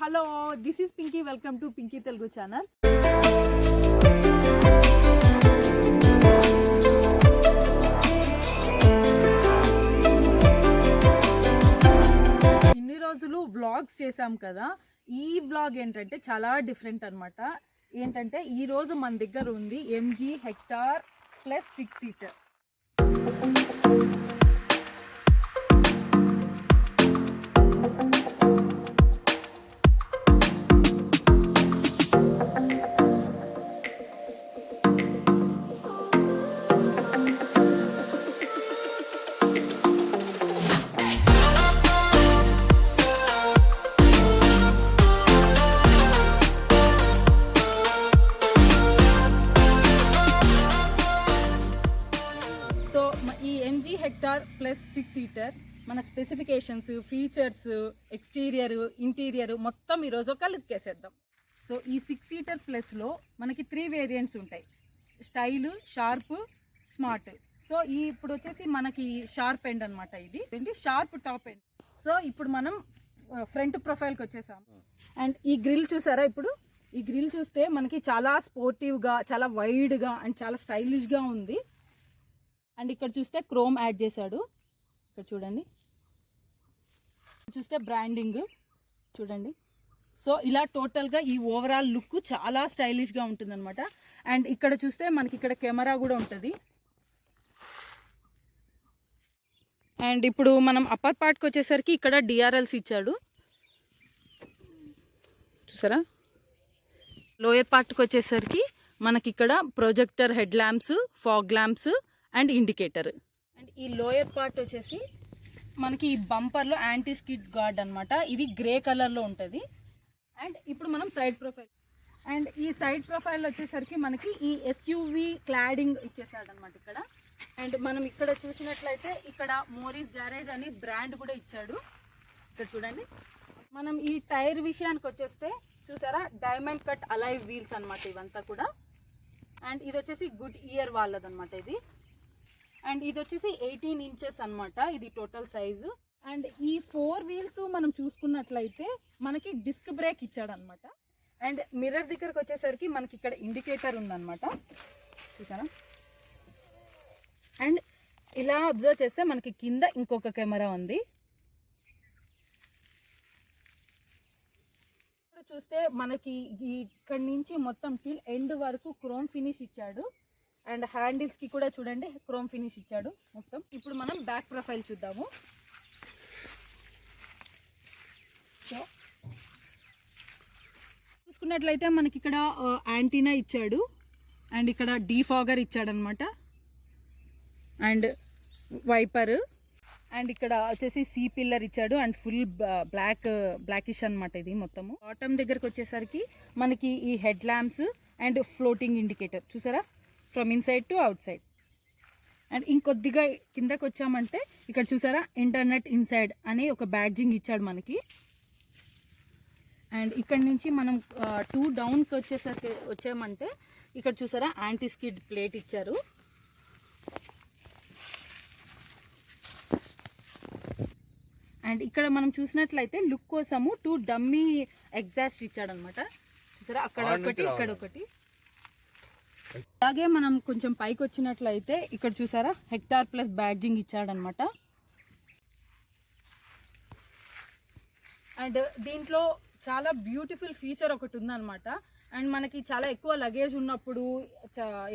Hello, this is Pinky. Welcome to Pinky Telugu channel. ఇన్ని రోజులు vlogs చేసాం కదా, ఈ వ్లాగ్ ఏంటంటే చాలా డిఫరెంట్ అనమాట. ఏంటంటే ఈ రోజు మన దగ్గర ఉంది MG హెక్టార్ ప్లస్ 6 సీటర్. ఈ MG హెక్టార్ ప్లస్ 6 సీటర్ మన స్పెసిఫికేషన్స్, ఫీచర్స్, ఎక్స్టీరియర్, ఇంటీరియర్ మొత్తం ఈరోజు ఒక లుక్ వేసేద్దాం. సో ఈ 6 సీటర్ ప్లస్లో మనకి 3 వేరియంట్స్ ఉంటాయి: స్టైల్, షార్ప్, స్మార్ట్. సో ఇప్పుడు వచ్చేసి మనకి షార్ప్ ఎండ్ అనమాట. ఇది షార్ప్ టాప్ ఎండ్. సో ఇప్పుడు మనం ఫ్రంట్ ప్రొఫైల్కి వచ్చేసాం. అండ్ ఈ గ్రిల్ చూసారా? ఇప్పుడు ఈ గ్రిల్ చూస్తే మనకి చాలా స్పోర్టివ్గా, చాలా వైడ్గా అండ్ చాలా స్టైలిష్గా ఉంది. అండ్ ఇక్కడ చూస్తే క్రోమ్ యాడ్ చేశాడు. ఇక్కడ చూడండి, చూస్తే బ్రాండింగ్ చూడండి. సో ఇలా టోటల్గా ఈ ఓవరాల్ లుక్ చాలా స్టైలిష్గా ఉంటుందన్నమాట. అండ్ ఇక్కడ చూస్తే మనకి ఇక్కడ కెమెరా కూడా ఉంటుంది. అండ్ ఇప్పుడు మనం అప్పర్ పార్ట్కి వచ్చేసరికి ఇక్కడ DRLs ఇచ్చాడు, చూసారా? లోయర్ పార్ట్కి వచ్చేసరికి మనకి ఇక్కడ projector, head lamps, fog lamps and indicator. And ఈ లోయర్ పార్ట్ వచ్చేసి మనకి ఈ బంపర్లో యాంటీ స్కిడ్ గార్డ్ అనమాట. ఇది గ్రే కలర్లో ఉంటుంది. అండ్ ఇప్పుడు మనం సైడ్ ప్రొఫైల్. అండ్ ఈ సైడ్ ప్రొఫైల్ వచ్చేసరికి మనకి ఈ SUV క్లాడింగ్ ఇచ్చేసాడనమాట ఇక్కడ. అండ్ మనం ఇక్కడ చూసినట్లయితే ఇక్కడ మోరీస్ గ్యారేజ్ అని బ్రాండ్ కూడా ఇచ్చాడు. ఇక్కడ చూడండి. మనం ఈ టైర్ విషయానికి వచ్చేస్తే చూసారా, డైమండ్ కట్ అలైవ్ వీల్స్ అనమాట ఇవంతా కూడా. అండ్ ఇది వచ్చేసి గుడ్ ఇయర్ వాళ్ళదనమాట ఇది. అండ్ ఇది వచ్చేసి 18 ఇంచెస్ అనమాట, ఇది టోటల్ సైజు. అండ్ ఈ 4 వీల్స్ మనం చూసుకున్నట్లయితే మనకి డిస్క్ బ్రేక్ ఇచ్చాడనమాట. అండ్ మిర్రర్ దగ్గరకు వచ్చేసరికి మనకి ఇక్కడ ఇండికేటర్ ఉందన్నమాట, చూసారా? అండ్ ఇలా అబ్జర్వ్ చేస్తే మనకి కింద ఇంకొక కెమెరా ఉంది. చూస్తే మనకి ఇక్కడ నుంచి మొత్తం టిల్ ఎండ్ వరకు క్రోమ్ ఫినిష్ ఇచ్చాడు. అండ్ హ్యాండిల్స్కి కూడా చూడండి క్రోమ్ ఫినిష్ ఇచ్చాడు మొత్తం. ఇప్పుడు మనం బ్యాక్ ప్రొఫైల్ చూద్దాము. సో చూసుకున్నట్లయితే మనకి ఇక్కడ యాంటీనా ఇచ్చాడు. అండ్ ఇక్కడ డీఫాగర్ ఇచ్చాడనమాట. And wiper. అండ్ ఇక్కడ వచ్చేసి C పిల్లర్ ఇచ్చాడు. అండ్ ఫుల్ బ్లాకిష్ అనమాట ఇది మొత్తము. బాటమ్ దగ్గరకు వచ్చేసరికి మనకి ఈ head lamps and floating indicator చూసారా, from inside to outside. And ఇంకొద్దిగా కిందకి వచ్చామంటే ఇక్కడ చూసారా, ఇంటర్నెట్ ఇన్సైడ్ అని ఒక బ్యాడ్జింగ్ ఇచ్చాడు మనకి. అండ్ ఇక్కడ నుంచి మనం 2 డౌన్కి వచ్చామంటే ఇక్కడ చూసారా, యాంటీ స్కిడ్ ప్లేట్ ఇచ్చారు. అండ్ ఇక్కడ మనం చూసినట్లయితే లుక్ కోసము 2 డమ్మీ ఎగ్జాస్ట్ ఇచ్చాడనమాట, చూసారా? అక్కడ ఒకటి, ఇక్కడ ఒకటి. అలాగే మనం కొంచెం పైకి వచ్చినట్లయితే ఇక్కడ చూసారా, హెక్టార్ ప్లస్ బ్యాడ్జింగ్ ఇచ్చాడనమాట. అండ్ దీంట్లో చాలా బ్యూటిఫుల్ ఫీచర్ ఒకటి ఉందన్నమాట. అండ్ మనకి చాలా ఎక్కువ లగేజ్ ఉన్నప్పుడు,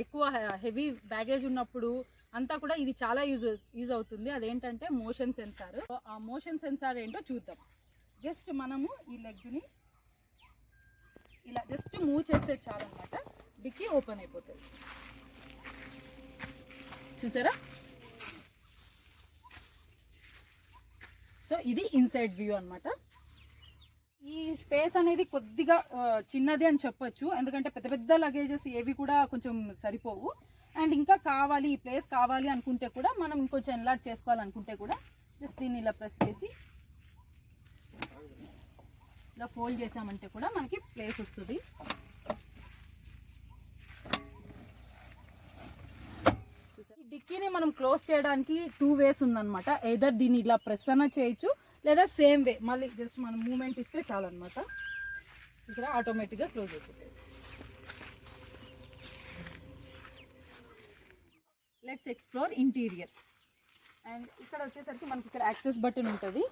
ఎక్కువ హెవీ బ్యాగేజ్ ఉన్నప్పుడు అంతా కూడా ఇది చాలా యూజ్ అవుతుంది. అదేంటంటే మోషన్ సెన్సార్. ఆ మోషన్ సెన్సార్ ఏంటో చూద్దాం. జస్ట్ మనము ఈ లెగ్ని ఇలా జస్ట్ మూవ్ చేస్తే చాలన్నమాట, డిక్కీ ఓపెన్ అయిపోతుంది, చూసారా? సో ఇది ఇన్సైడ్ వ్యూ అనమాట. ఈ స్పేస్ అనేది కొద్దిగా చిన్నది అని చెప్పొచ్చు, ఎందుకంటే పెద్ద పెద్ద లగేజెస్ ఏవి కూడా కొంచెం సరిపోవు. అండ్ ఇంకా కావాలి, ఈ ప్లేస్ కావాలి అనుకుంటే కూడా, మనం ఇంకొంచెం ఎన్లార్జ్ చేసుకోవాలనుకుంటే కూడా జస్ట్ దీన్ని ఇలా ప్రెస్ చేసి ఇలా ఫోల్డ్ చేసామంటే కూడా మనకి ప్లేస్ వస్తుంది. డిక్కీని మనం క్లోజ్ చేయడానికి 2 వేస్ ఉందన్నమాట. ఎయిదర్ దీన్ని ఇలా ప్రెస్ అన్నా చేయొచ్చు, లేదా సేమ్ వే మళ్ళీ జస్ట్ మనం మూమెంట్ ఇస్తే చాలన్నమాట. ఇక్కడ ఆటోమేటిక్గా క్లోజ్ అయిపోతుంది. Let's explore interior. అండ్ ఇక్కడ వచ్చేసరికి మనకి ఇక్కడ యాక్సెస్ బటన్ ఉంటుంది.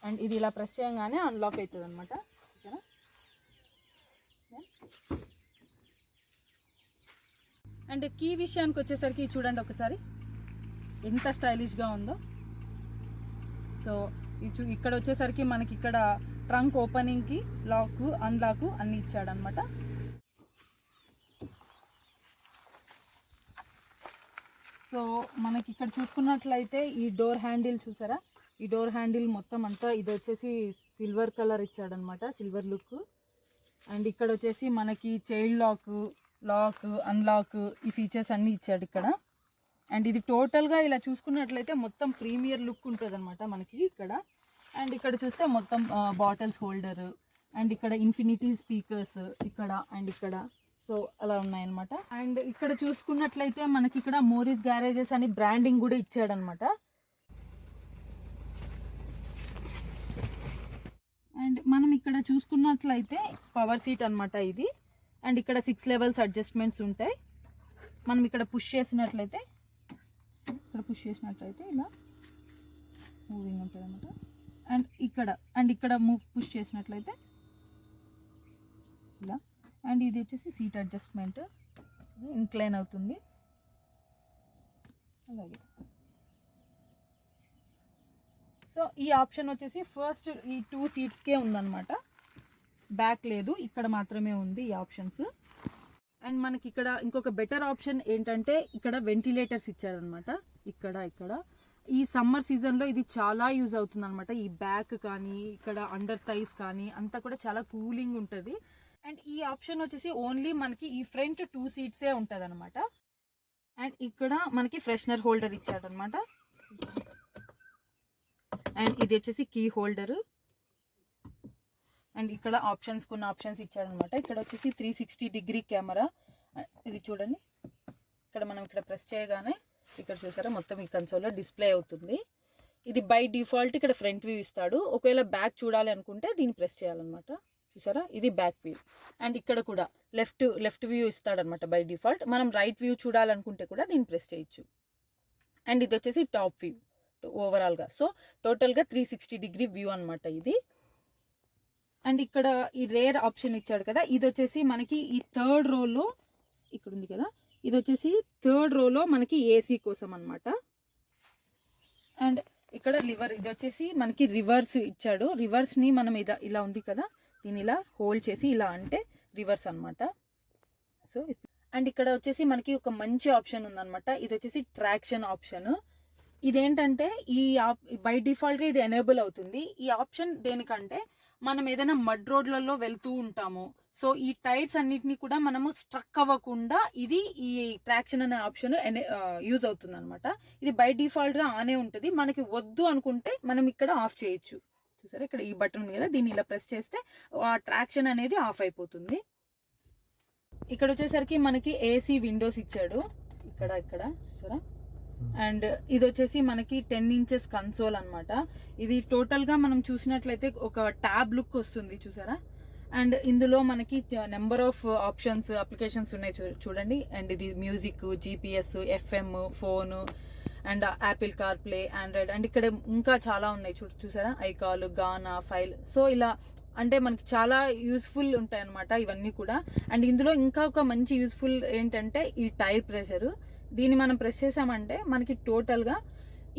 అండ్ ఇది ఇలా ప్రెస్ చేయగానే అన్లాక్ అవుతుంది అనమాట. చూసారా? అండ్ కీ విషయానికి వచ్చేసరికి చూడండి ఒకసారి ఎంత స్టైలిష్గా ఉందో. సో ఇక్కడ వచ్చేసరికి మనకి ఇక్కడ ట్రంక్ ఓపెనింగ్కి లాక్ అన్లాక్ అన్ని ఇచ్చాడనమాట. సో మనకి ఇక్కడ చూసుకున్నట్లయితే ఈ డోర్ హ్యాండిల్ చూసారా, ఈ డోర్ హ్యాండిల్ మొత్తం అంతా ఇది వచ్చేసి సిల్వర్ కలర్ ఇచ్చాడనమాట, సిల్వర్ లుక్. అండ్ ఇక్కడ వచ్చేసి మనకి చైల్డ్ లాక్ అన్లాక్ ఈ ఫీచర్స్ అన్నీ ఇచ్చాడు ఇక్కడ. అండ్ ఇది టోటల్గా ఇలా చూసుకున్నట్లయితే మొత్తం ప్రీమియర్ లుక్ ఉంటుంది అనమాట మనకి ఇక్కడ. అండ్ ఇక్కడ చూస్తే మొత్తం బాటిల్స్ హోల్డర్ అండ్ ఇక్కడ ఇన్ఫినిటీ స్పీకర్స్ ఇక్కడ అండ్ ఇక్కడ సో అలా ఉన్నాయన్నమాట. అండ్ ఇక్కడ చూసుకున్నట్లయితే మనకి ఇక్కడ మోరిస్ గ్యారేజెస్ అని బ్రాండింగ్ కూడా ఇచ్చాడనమాట. అండ్ మనం ఇక్కడ చూసుకున్నట్లయితే పవర్ సీట్ అనమాట ఇది. అండ్ ఇక్కడ 6 లెవెల్స్ అడ్జస్ట్మెంట్స్ ఉంటాయి. మనం ఇక్కడ పుష్ చేసినట్లయితే ఇలా మూవింగ్ ఉంటుంది అనమాట. అండ్ ఇక్కడ పుష్ చేసినట్లయితే ఇలా. అండ్ ఇది వచ్చేసి సీట్ అడ్జస్ట్మెంట్, ఇంక్లైన్ అవుతుంది అలాగే. సో ఈ ఆప్షన్ వచ్చేసి ఫస్ట్ ఈ 2 సీట్స్కే ఉందన్నమాట, బ్యాక్ లేదు, ఇక్కడ మాత్రమే ఉంది ఈ ఆప్షన్స్. అండ్ మనకి ఇక్కడ ఇంకొక బెటర్ ఆప్షన్ ఏంటంటే ఇక్కడ వెంటిలేటర్స్ ఇచ్చారనమాట. ఇక్కడ ఈ సమ్మర్ సీజన్లో ఇది చాలా యూజ్ అవుతుంది అనమాట. ఈ బ్యాక్ కానీ ఇక్కడ అండర్ థైస్ కానీ అంతా కూడా చాలా కూలింగ్ ఉంటుంది. అండ్ ఈ ఆప్షన్ వచ్చేసి ఓన్లీ మనకి ఈ ఫ్రంట్ 2 సీట్సే ఉంటుంది అనమాట. అండ్ ఇక్కడ మనకి ఫ్రెషనర్ హోల్డర్ ఇచ్చాడనమాట. అండ్ ఇది వచ్చేసి కీ హోల్డర్. అండ్ ఇక్కడ కొన్ని ఆప్షన్స్ ఇచ్చాడనమాట. ఇక్కడ వచ్చేసి 360 డిగ్రీ కెమెరా. ఇది చూడండి, మనం ఇక్కడ ప్రెస్ చేయగానే ఇక్కడ చూసారా మొత్తం ఈ కన్సోల్లో డిస్ప్లే అవుతుంది. ఇది బై డిఫాల్ట్ ఇక్కడ ఫ్రంట్ వ్యూ ఇస్తాడు. ఒకవేళ బ్యాక్ చూడాలి అనుకుంటే దీన్ని ప్రెస్ చేయాలన్నమాట. చూసారా, ఇది బ్యాక్ వ్యూ. అండ్ ఇక్కడ కూడా లెఫ్ట్ వ్యూ ఇస్తాడనమాట బై డిఫాల్ట్. మనం రైట్ వ్యూ చూడాలనుకుంటే కూడా దీన్ని ప్రెస్ చేయొచ్చు. అండ్ ఇది వచ్చేసి టాప్ వ్యూ ఓవరాల్గా. సో టోటల్గా 360 డిగ్రీ వ్యూ అనమాట ఇది. అండ్ ఇక్కడ ఈ రేర్ ఆప్షన్ ఇచ్చాడు కదా, ఇది వచ్చేసి మనకి ఈ 3rd రోలో ఇక్కడ ఉంది కదా, ఇది వచ్చేసి 3rd రోలో మనకి ఏసీ కోసం అనమాట. అండ్ ఇక్కడ ఇది వచ్చేసి మనకి రివర్స్ ఇచ్చాడు. రివర్స్ని మనం ఇలా ఉంది కదా, దీన్ని ఇలా హోల్డ్ చేసి ఇలా అంటే రివర్స్ అనమాట. సో అండ్ ఇక్కడ వచ్చేసి మనకి ఒక మంచి ఆప్షన్ ఉందన్నమాట. ఇది వచ్చేసి ట్రాక్షన్ ఆప్షన్. ఇదేంటంటే బై డిఫాల్ట్గా ఇది ఎనేబుల్ అవుతుంది. ఈ ఆప్షన్ దేనికంటే మనం ఏదైనా మడ్ రోడ్లలో వెళ్తూ ఉంటాము. సో ఈ టైర్స్ అన్నిటిని కూడా మనము స్ట్రక్ అవ్వకుండా ఇది ఈ ట్రాక్షన్ అనే ఆప్షన్ యూజ్ అవుతుంది అనమాట. ఇది బై డిఫాల్ట్గా ఆనే ఉంటుంది. మనకి వద్దు అనుకుంటే మనం ఇక్కడ ఆఫ్ చేయొచ్చు. చూసారా, ఇక్కడ ఈ బటన్ ఉంది కదా, దీన్ని ఇలా ప్రెస్ చేస్తే ఆ ట్రాక్షన్ అనేది ఆఫ్ అయిపోతుంది. ఇక్కడ వచ్చేసరికి మనకి ఏసీ విండోస్ ఇచ్చాడు ఇక్కడ చూసారా. అండ్ ఇది వచ్చేసి మనకి 10 ఇంచెస్ కన్సోల్ అనమాట. ఇది టోటల్ గా మనం చూసినట్లయితే ఒక ట్యాబ్ లుక్ వస్తుంది చూసారా. అండ్ ఇందులో మనకి నెంబర్ ఆఫ్ ఆప్షన్స్ అప్లికేషన్స్ ఉన్నాయి చూడండి. అండ్ ఇది music, GPS, FM, phone and Apple car play, Android. And ఇక్కడ ఇంకా చాలా ఉన్నాయి చూసారా, ఐకాల్, గానా, ఫైల్. సో ఇలా అంటే మనకి చాలా యూస్ఫుల్ ఉంటాయి అనమాట ఇవన్నీ కూడా. అండ్ ఇందులో ఇంకా ఒక మంచి యూస్ఫుల్ ఏంటంటే ఈ టైర్ ప్రెషర్. దీన్ని మనం ప్రెస్ చేసామంటే మనకి టోటల్గా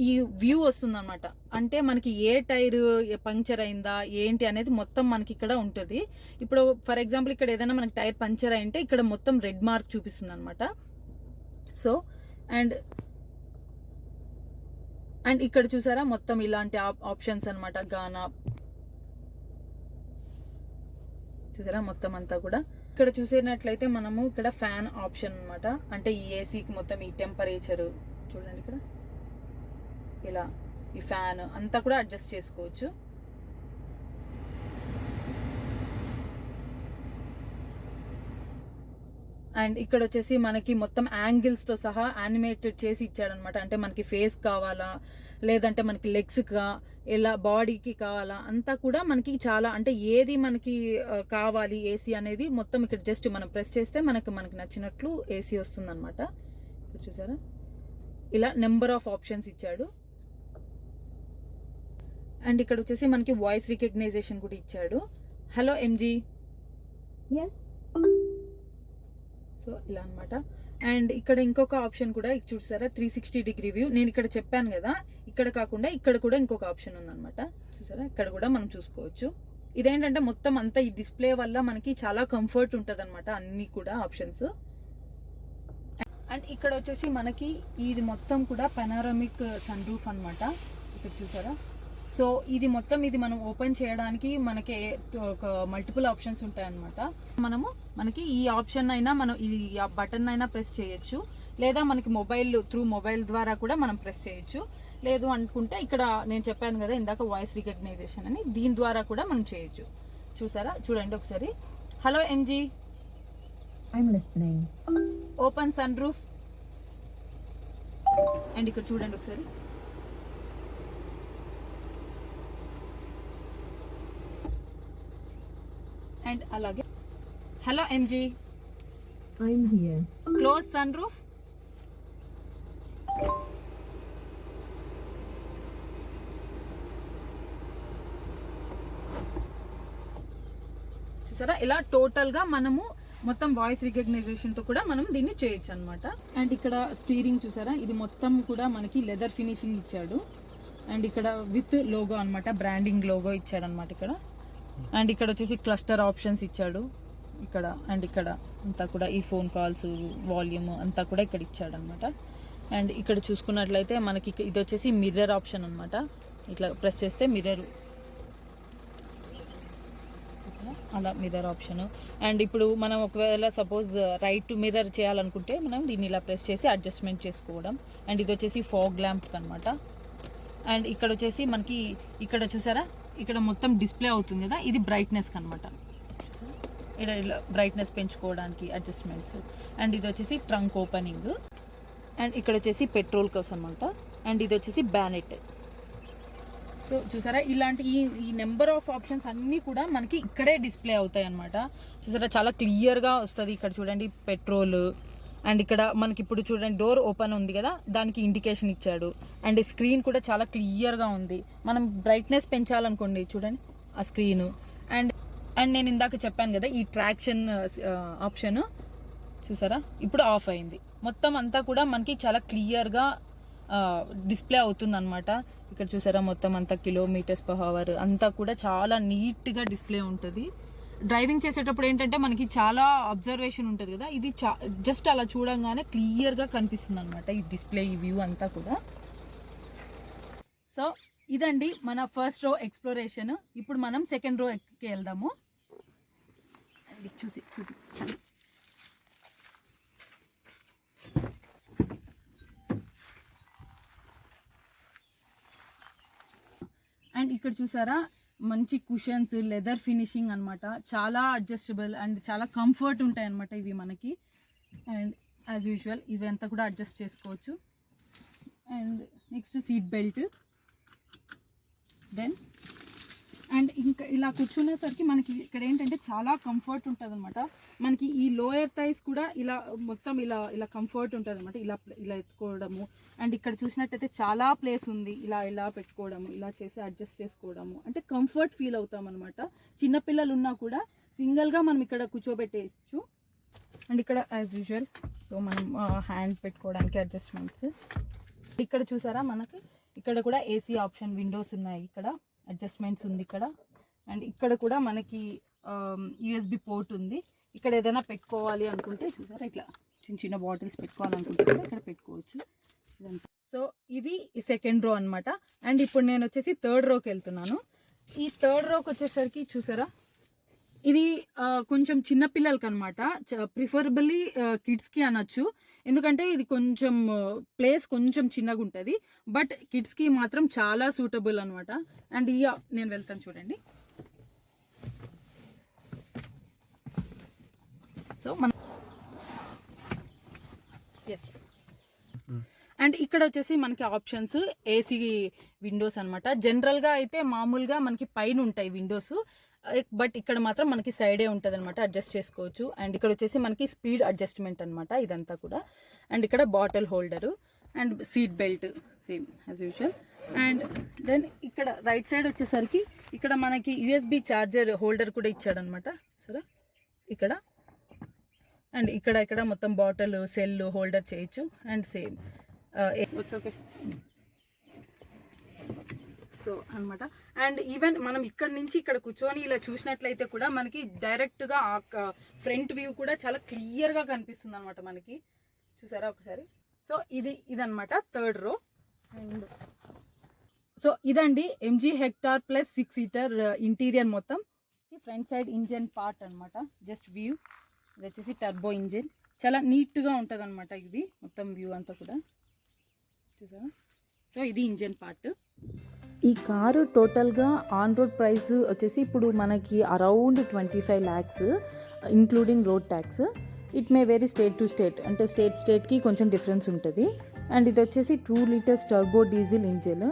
ఈ వ్యూ వస్తుంది అనమాట. అంటే మనకి ఏ టైర్ పంక్చర్ అయిందా ఏంటి అనేది మొత్తం మనకి ఇక్కడ ఉంటుంది. ఇప్పుడు ఫర్ ఎగ్జాంపుల్ ఇక్కడ ఏదైనా మనకి టైర్ పంక్చర్ అయింటే ఇక్కడ మొత్తం రెడ్ మార్క్ చూపిస్తుంది అనమాట. సో అండ్ ఇక్కడ చూసారా మొత్తం ఇలాంటి ఆప్షన్స్ అనమాట. గానా చూసారా మొత్తం అంతా కూడా. ఇక్కడ చూసేటట్లయితే మనము ఇక్కడ ఫ్యాన్ ఆప్షన్ అనమాట. అంటే ఈ ఏసీకి మొత్తం ఈ టెంపరేచర్ చూడండి, ఇక్కడ ఇలా ఈ ఫ్యాన్ అంతా కూడా అడ్జస్ట్ చేసుకోవచ్చు. అండ్ ఇక్కడ వచ్చేసి మనకి మొత్తం యాంగిల్స్ తో సహా యానిమేటెడ్ చేసి ఇచ్చాడనమాట. అంటే మనకి ఫేస్ కావాలా, లేదంటే మనకి లెగ్స్ కా, ఇలా బాడీకి కావాలా, అంతా కూడా మనకి చాలా, అంటే ఏది మనకి కావాలి ఏసీ అనేది మొత్తం ఇక్కడ జస్ట్ మనం ప్రెస్ చేస్తే మనకి నచ్చినట్లు ఏసీ వస్తుంది అనమాట. చూసారా, ఇలా నెంబర్ ఆఫ్ ఆప్షన్స్ ఇచ్చాడు. అండ్ ఇక్కడ వచ్చేసి మనకి వాయిస్ రికగ్నైజేషన్ కూడా ఇచ్చాడు. హలో ఎంజీ, సో ఇలా అనమాట. అండ్ ఇక్కడ ఇంకొక ఆప్షన్ కూడా చూసారా, 360 డిగ్రీ వ్యూ. నేను ఇక్కడ చెప్పాను కదా, ఇక్కడ కాకుండా ఇక్కడ కూడా ఇంకొక ఆప్షన్ ఉందన్నమాట. చూసారా, ఇక్కడ కూడా మనం చూసుకోవచ్చు. ఇదేంటంటే మొత్తం అంతా ఈ డిస్ప్లే వల్ల మనకి చాలా కంఫర్ట్ ఉంటుంది అనమాట, అన్ని కూడా ఆప్షన్స్. అండ్ ఇక్కడ వచ్చేసి మనకి ఇది మొత్తం కూడా పెనారమిక్ సన్ రూఫ్ అనమాట. ఇక్కడ చూసారా, సో ఇది మొత్తం ఇది మనం ఓపెన్ చేయడానికి మనకి ఒక మల్టిపుల్ ఆప్షన్స్ ఉంటాయి అనమాట. మనకి ఈ ఆప్షన్ అయినా మనం ఈ బటన్ అయినా ప్రెస్ చేయొచ్చు, లేదా మనకి మొబైల్ ద్వారా కూడా మనం ప్రెస్ చేయొచ్చు. లేదు అనుకుంటే ఇక్కడ నేను చెప్పాను కదా ఇందాక వాయిస్ రికగ్నైజేషన్ అని, దీని ద్వారా కూడా మనం చేయొచ్చు. చూసారా, చూడండి ఒకసారి. Hello MG, open sunroof. And ఇక్కడ చూడండి ఒకసారి. అండ్ అలాగే hello MG, close sunroof. చూసారా, ఇలా టోటల్ గా మనము మొత్తం వాయిస్ రికగ్నైజేషన్ తో కూడా మనం దీన్ని చేయొచ్చు అనమాట. అండ్ ఇక్కడ స్టీరింగ్ చూసారా, ఇది మొత్తం కూడా మనకి లెదర్ ఫినిషింగ్ ఇచ్చాడు. అండ్ ఇక్కడ విత్ లోగో అనమాట, బ్రాండింగ్ లోగో ఇచ్చాడు అనమాట ఇక్కడ. అండ్ ఇక్కడ వచ్చేసి క్లస్టర్ ఆప్షన్స్ ఇచ్చాడు ఇక్కడ. అండ్ ఇక్కడ అంతా కూడా ఈ ఫోన్ కాల్స్, వాల్యూమ్ అంతా కూడా ఇక్కడ ఇచ్చాడు అనమాట. అండ్ ఇక్కడ చూసుకున్నట్లయితే మనకి ఇది వచ్చేసి మిర్రర్ ఆప్షన్ అనమాట. ఇట్లా ప్రెస్ చేస్తే మిర్రర్, అలా మిర్రర్ ఆప్షన్. అండ్ ఇప్పుడు మనం ఒకవేళ సపోజ్ రైట్ టు మిర్రర్ చేయాలనుకుంటే మనం దీన్ని ఇలా ప్రెస్ చేసి అడ్జస్ట్మెంట్ చేసుకోవడం. అండ్ ఇది వచ్చేసి ఫాగ్ ల్యాంప్ అనమాట. అండ్ ఇక్కడ వచ్చేసి మనకి ఇక్కడ చూసారా, ఇక్కడ మొత్తం డిస్ప్లే అవుతుంది కదా, ఇది బ్రైట్నెస్ అనమాట. ఇక్కడ బ్రైట్నెస్ పెంచుకోవడానికి అడ్జస్ట్మెంట్స్. అండ్ ఇది వచ్చేసి ట్రంక్ ఓపెనింగ్. అండ్ ఇక్కడ వచ్చేసి పెట్రోల్ కోసం అనమాట. అండ్ ఇది వచ్చేసి బ్యానెట్. సో చూసారా, ఇలాంటి ఈ నెంబర్ ఆఫ్ ఆప్షన్స్ అన్నీ కూడా మనకి ఇక్కడే డిస్ప్లే అవుతాయి అనమాట. చూసారా, చాలా క్లియర్గా వస్తుంది. ఇక్కడ చూడండి పెట్రోల్. అండ్ ఇక్కడ మనకి ఇప్పుడు చూడండి డోర్ ఓపెన్ ఉంది కదా, దానికి ఇండికేషన్ ఇచ్చాడు. అండ్ స్క్రీన్ కూడా చాలా క్లియర్గా ఉంది. మనం బ్రైట్నెస్ పెంచాలనుకోండి, చూడండి ఆ స్క్రీన్. అండ్ నేను ఇందాక చెప్పాను కదా ఈ ట్రాక్షన్ ఆప్షన్ చూసారా, ఇప్పుడు ఆఫ్ అయింది. మొత్తం అంతా కూడా మనకి చాలా క్లియర్గా డిస్ప్లే అవుతుంది అనమాట. ఇక్కడ చూసారా, మొత్తం అంతా km/h అంతా కూడా చాలా నీట్గా డిస్ప్లే ఉంటుంది. డ్రైవింగ్ చేసేటప్పుడు ఏంటంటే మనకి చాలా అబ్జర్వేషన్ ఉంటుంది కదా, ఇది జస్ట్ అలా చూడంగానే క్లియర్గా కనిపిస్తుంది అనమాట ఈ డిస్ప్లే, ఈ వ్యూ అంతా కూడా. సో ఇదండి మన ఫస్ట్ రో ఎక్స్ప్లోరేషన్. ఇప్పుడు మనం సెకండ్ రోకి వెళ్దాము. చూపించండి. అండ్ ఇక్కడ చూసారా, మంచి కుషన్స్, లెదర్ ఫినిషింగ్ అనమాట. చాలా అడ్జస్టబుల్ అండ్ చాలా కంఫర్ట్ ఉంటాయి అనమాట ఇవి మనకి. అండ్ యాజ్ యూజువల్ ఇవంతా కూడా అడ్జస్ట్ చేసుకోవచ్చు. And next seat belt. Then and ఇంకా ఇలా కూర్చునేసరికి మనకి ఇక్కడ ఏంటంటే చాలా కంఫర్ట్ ఉంటుంది అనమాట. మనకి ఈ లోయర్ థైస్ కూడా ఇలా మొత్తం ఇలా కంఫర్ట్ ఉంటుంది అనమాట, ఇలా ఎత్తుకోవడము. అండ్ ఇక్కడ చూసినట్టయితే చాలా ప్లేస్ ఉంది, ఇలా పెట్టుకోవడము, ఇలా చేసి అడ్జస్ట్ చేసుకోవడము, అంటే కంఫర్ట్ ఫీల్ అవుతాం అనమాట. చిన్నపిల్లలు ఉన్నా కూడా సింగిల్గా మనం ఇక్కడ కూర్చోబెట్టేయచ్చు. అండ్ ఇక్కడ యాజ్ యూజువల్ సో మనం హ్యాండ్ పెట్టుకోవడానికి అడ్జస్ట్మెంట్స్. ఇక్కడ చూసారా, మనకి ఇక్కడ కూడా ఏసీ ఆప్షన్, విండోస్ ఉన్నాయి, ఇక్కడ అడ్జస్ట్మెంట్స్ ఉంది ఇక్కడ. అండ్ ఇక్కడ కూడా మనకి యూఎస్బి పోర్ట్ ఉంది. ఇక్కడ ఏదైనా పెట్టుకోవాలి అనుకుంటే చూసారా, ఇట్లా చిన్న బాటిల్స్ పెట్టుకోవాలనుకుంటే ఇక్కడ పెట్టుకోవచ్చు. సో ఇది సెకండ్ రో అనమాట. అండ్ ఇప్పుడు నేను వచ్చేసి థర్డ్ రోకి వెళ్తున్నాను. ఈ థర్డ్ రోకి వచ్చేసరికి చూసారా, ఇది కొంచెం చిన్న పిల్లలకి అనమాట, ప్రిఫరబుల్లీ కిడ్స్కి అనొచ్చు. ఎందుకంటే ఇది కొంచెం ప్లేస్ కొంచెం చిన్నగా ఉంటుంది, బట్ కిడ్స్కి మాత్రం చాలా సూటబుల్ అనమాట. అండ్ నేను వెళ్తాను చూడండి. So yes. అండ్ ఇక్కడ వచ్చేసి మనకి ఆప్షన్స్ ఏసీ విండోస్ అనమాట. జనరల్గా అయితే మామూలుగా మనకి పైన ఉంటాయి విండోస్, బట్ ఇక్కడ మాత్రం మనకి సైడే ఉంటుంది అనమాట, అడ్జస్ట్ చేసుకోవచ్చు. అండ్ ఇక్కడ వచ్చేసి మనకి స్పీడ్ అడ్జస్ట్మెంట్ అనమాట ఇదంతా కూడా. అండ్ ఇక్కడ bottle holder and seat belt same as usual. And then ఇక్కడ రైట్ సైడ్ వచ్చేసరికి ఇక్కడ మనకి యూఎస్బి ఛార్జర్ హోల్డర్ కూడా ఇచ్చాడనమాట సరే ఇక్కడ. అండ్ ఇక్కడ మొత్తం బాటిల్ సెల్ హోల్డర్ చేయొచ్చు. అండ్ సేమ్ ఓకే సో అనమాట. అండ్ ఈవెన్ మనం ఇక్కడ నుంచి ఇక్కడ కూర్చొని ఇలా చూసినట్లయితే కూడా మనకి డైరెక్ట్గా ఆ ఫ్రంట్ వ్యూ కూడా చాలా క్లియర్గా కనిపిస్తుంది అనమాట మనకి. చూసారా ఒకసారి. సో ఇదనమాట థర్డ్ రో. అండ్ సో ఇదండి MG hectare plus 6 seater interior మొత్తం. ఫ్రంట్ సైడ్ ఇంజన్ పార్ట్ అనమాట, జస్ట్ వ్యూ. ఇది వచ్చేసి టర్బో ఇంజిన్, చాలా నీట్గా ఉంటుంది అనమాట ఇది మొత్తం వ్యూ అంతా కూడా చూసారా. సో ఇది ఇంజన్ పార్ట్. ఈ కారు టోటల్గా ఆన్ రోడ్ ప్రైస్ వచ్చేసి ఇప్పుడు మనకి around 25 lakhs including road tax. It may very state to state, అంటే స్టేట్కి కొంచెం డిఫరెన్స్ ఉంటుంది. అండ్ ఇది వచ్చేసి 2 liters turbo diesel engine.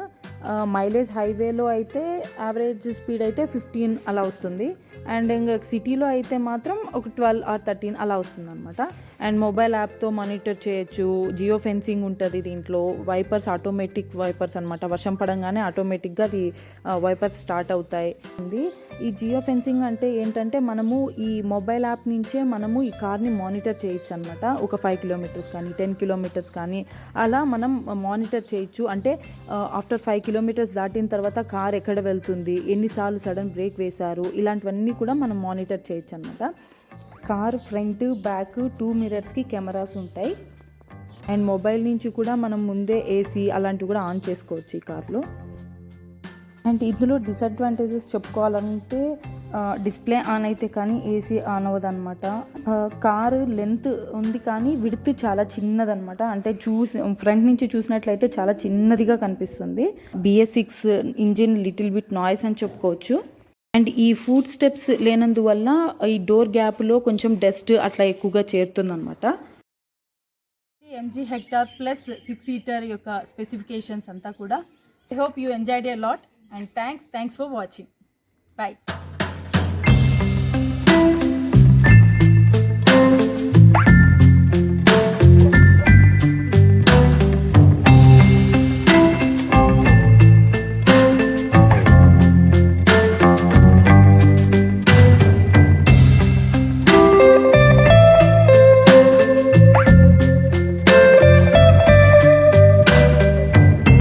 Mileage హైవేలో అయితే యావరేజ్ స్పీడ్ అయితే 15 అలా వస్తుంది. అండ్ ఇంకా సిటీలో అయితే మాత్రం ఒక 12 or 13 అలా వస్తుంది అనమాట. అండ్ మొబైల్ యాప్తో మానిటర్ చేయొచ్చు. జియో ఫెన్సింగ్ ఉంటుంది దీంట్లో. వైపర్స్ ఆటోమేటిక్ వైపర్స్ అనమాట, వర్షం పడంగానే ఆటోమేటిక్గా అది వైపర్స్ స్టార్ట్ అవుతాయి. ఈ జియో ఫెన్సింగ్ అంటే ఏంటంటే మనము ఈ మొబైల్ యాప్ నుంచే మనము ఈ కార్ని మానిటర్ చేయొచ్చు అనమాట. ఒక 5 kilometers కానీ 10 kilometers కానీ అలా మనం మానిటర్ చేయొచ్చు. అంటే ఆఫ్టర్ 5 kilometers దాటిన తర్వాత కార్ ఎక్కడ వెళ్తుంది, ఎన్నిసార్లు సడన్ బ్రేక్ వేశారు, ఇలాంటివన్నీ కూడా మనం మానిటర్ చేయొచ్చు అనమాట. కార్ ఫ్రంట్ బ్యాక్ 2 mirrorsకి కెమెరాస్ ఉంటాయి. అండ్ మొబైల్ నుంచి కూడా మనం ముందే ఏసీ అలాంటివి కూడా ఆన్ చేసుకోవచ్చు ఈ కార్లో. అండ్ ఇందులో డిసడ్వాంటేజెస్ చెప్పుకోవాలంటే డిస్ప్లే ఆన్ అయితే కానీ ఏసీ ఆన్ అవ్వదు అనమాట. కారు లెంత్ ఉంది కానీ విడ్త్ చాలా చిన్నదనమాట. అంటే ఫ్రంట్ నుంచి చూసినట్లయితే చాలా చిన్నదిగా కనిపిస్తుంది. BS6 engine little bit noise అని చెప్పుకోవచ్చు. అండ్ ఈ ఫుట్ స్టెప్స్ లేనందువల్ల ఈ డోర్ గ్యాప్లో కొంచెం డస్ట్ అట్లా ఎక్కువగా చేరుతుంది అనమాట. ఎంజీ హెక్టార్ ప్లస్ 6 seater యొక్క స్పెసిఫికేషన్స్ అంతా కూడా. I hope you enjoyed a lot. And thanks for watching. Bye.